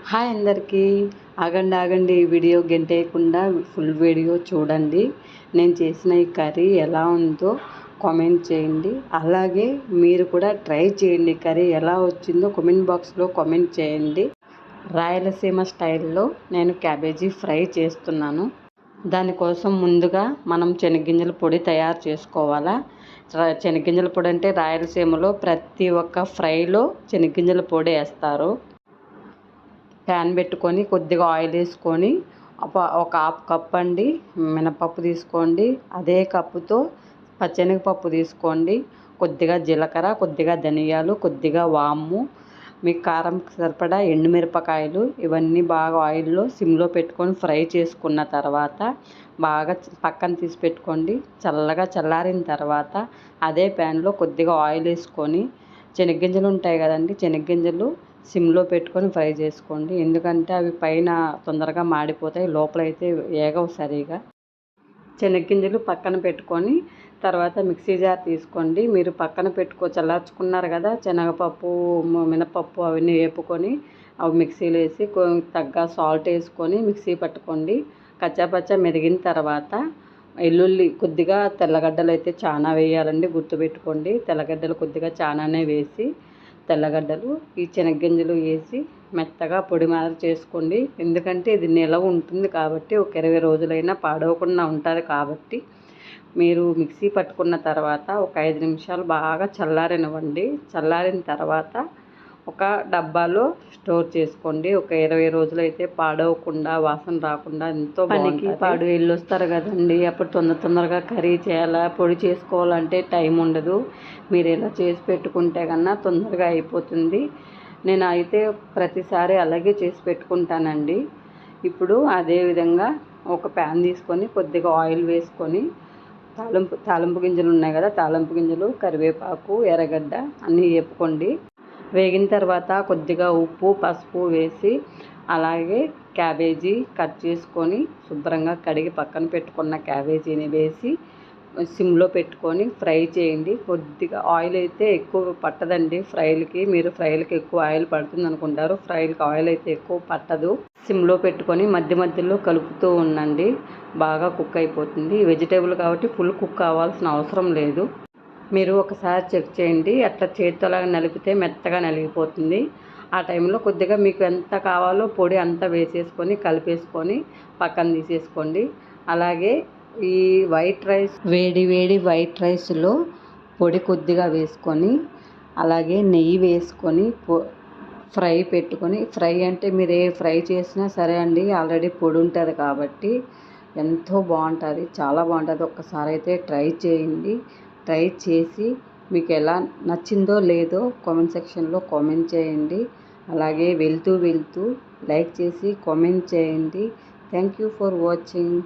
Hi అందరికీ. ఆగండి ఆగండి, ఈ వీడియో గెంటేయకుండా ఫుల్ వీడియో చూడండి. నేను చేసిన ఈ కర్రీ ఎలా ఉందో కామెంట్ చేయండి. అలాగే మీరు కూడా ట్రై చేయండి. కర్రీ ఎలా వచ్చిందో కామెంట్ బాక్స్లో కామెంట్ చేయండి. రాయలసీమ స్టైల్లో నేను క్యాబేజీ ఫ్రై చేస్తున్నాను. దానికోసం ముందుగా మనం శనగ్గింజల పొడి తయారు చేసుకోవాలా. శనగ్గింజల పొడి అంటే రాయలసీమలో ప్రతి ఒక్క ఫ్రైలో శనగ్గింజల పొడి వేస్తారు. ప్యాన్ పెట్టుకొని కొద్దిగా ఆయిల్ వేసుకొని ఒక హాఫ్ కప్ అండి మినపప్పు తీసుకోండి. అదే కప్పుతో పచ్చెనగపప్పు తీసుకోండి. కొద్దిగా జీలకర్ర, కొద్దిగా ధనియాలు, కొద్దిగా వాము, మీకు కారం సరిపడా ఎండుమిరపకాయలు, ఇవన్నీ బాగా ఆయిల్లో సిమ్లో పెట్టుకొని ఫ్రై చేసుకున్న తర్వాత బాగా పక్కన తీసి పెట్టుకోండి. చల్లగా చల్లారిన తర్వాత అదే ప్యాన్లో కొద్దిగా ఆయిల్ వేసుకొని శనగ్గింజలు ఉంటాయి కదండి, శనగ్గింజలు సిమ్లో పెట్టుకొని ఫ్రై చేసుకోండి. ఎందుకంటే అవి పైన తొందరగా మాడిపోతాయి, లోపలైతే ఏగవు సరిగా. శనగ్గింజలు పక్కన పెట్టుకొని తర్వాత మిక్సీ జార్ తీసుకోండి. మీరు పక్కన చల్లార్చుకున్నారు కదా శనగపప్పు, మినపప్పు అవన్నీ వేపుకొని అవి మిక్సీలో వేసి తగ్గ సాల్ట్ వేసుకొని మిక్సీ పట్టుకోండి. కచ్చాపచ్చా మెదిగిన తర్వాత వెల్లుల్లి కొద్దిగా, తెల్లగడ్డలు అయితే చాలా వేయాలండి, గుర్తుపెట్టుకోండి. తెల్లగడ్డలు కొద్దిగా చాలానే వేసి తెల్లగడ్డలు ఈ శనగ్గింజలు వేసి మెత్తగా పొడి మాదిరి చేసుకోండి. ఎందుకంటే ఇది నిలవ ఉంటుంది కాబట్టి ఒక 20 రోజులైనా పాడవకుండా ఉంటుంది కాబట్టి మీరు మిక్సీ పట్టుకున్న తర్వాత ఒక 5 నిమిషాలు బాగా చల్లారనివ్వండి. చల్లారిన తర్వాత ఒక డబ్బాలో స్టోర్ చేసుకోండి. ఒక 20 రోజులైతే పాడవకుండా, వాసన రాకుండా ఎంతో పనికి పాడు వెళ్ళి వస్తారు కదండి, అప్పుడు తొందరగా కర్రీ చేయాలా, పొడి చేసుకోవాలంటే టైం ఉండదు. మీరు ఇలా చేసి పెట్టుకుంటే కన్నా తొందరగా అయిపోతుంది. నేను అయితే ప్రతిసారి అలాగే చేసి పెట్టుకుంటానండి. ఇప్పుడు అదేవిధంగా ఒక ప్యాన్ తీసుకొని కొద్దిగా ఆయిల్ వేసుకొని తాలింపు గింజలు ఉన్నాయి కదా, తాలింపు గింజలు, కరివేపాకు, ఎర్రగడ్డ అన్నీ వేపుకోండి. వేగిన తర్వాత కొద్దిగా ఉప్పు, పసుపు వేసి అలాగే క్యాబేజీ కట్ చేసుకొని శుభ్రంగా కడిగి పక్కన పెట్టుకున్న క్యాబేజీని వేసి సిమ్లో పెట్టుకొని ఫ్రై చేయండి. కొద్దిగా ఆయిల్ అయితే ఎక్కువ పట్టదండి ఫ్రైలకి. మీరు ఫ్రైలకి ఎక్కువ ఆయిల్ పడుతుంది అనుకుంటారు, ఫ్రైలకి ఆయిల్ అయితే ఎక్కువ పట్టదు. సిమ్లో పెట్టుకొని మధ్య మధ్యలో కలుపుతూ ఉండండి, బాగా కుక్ అయిపోతుంది. వెజిటేబుల్ కాబట్టి ఫుల్ కుక్ కావాల్సిన అవసరం లేదు. మీరు ఒకసారి చెక్ చేయండి. అట్లా చేతితోలాగా నలిపితే మెత్తగా నలిగిపోతుంది. ఆ టైంలో కొద్దిగా మీకు ఎంత కావాలో పొడి అంతా వేసేసుకొని కలిపేసుకొని పక్కన తీసేసుకోండి. అలాగే ఈ వైట్ రైస్, వేడి వైట్ రైస్లో పొడి కొద్దిగా వేసుకొని అలాగే నెయ్యి వేసుకొని ఫ్రై పెట్టుకొని, ఫ్రై అంటే మీరు ఏ ఫ్రై చేసినా సరే అండి, ఆల్రెడీ పొడి ఉంటుంది కాబట్టి ఎంతో బాగుంటుంది, చాలా బాగుంటుంది. ఒక్కసారి అయితే ట్రై చేయండి. ట్రై చేసి మీకు ఎలా నచ్చిందో లేదో కామెంట్ సెక్షన్లో కామెంట్ చేయండి. అలాగే వెళ్తూ లైక్ చేసి కామెంట్ చేయండి. Thank you for watching.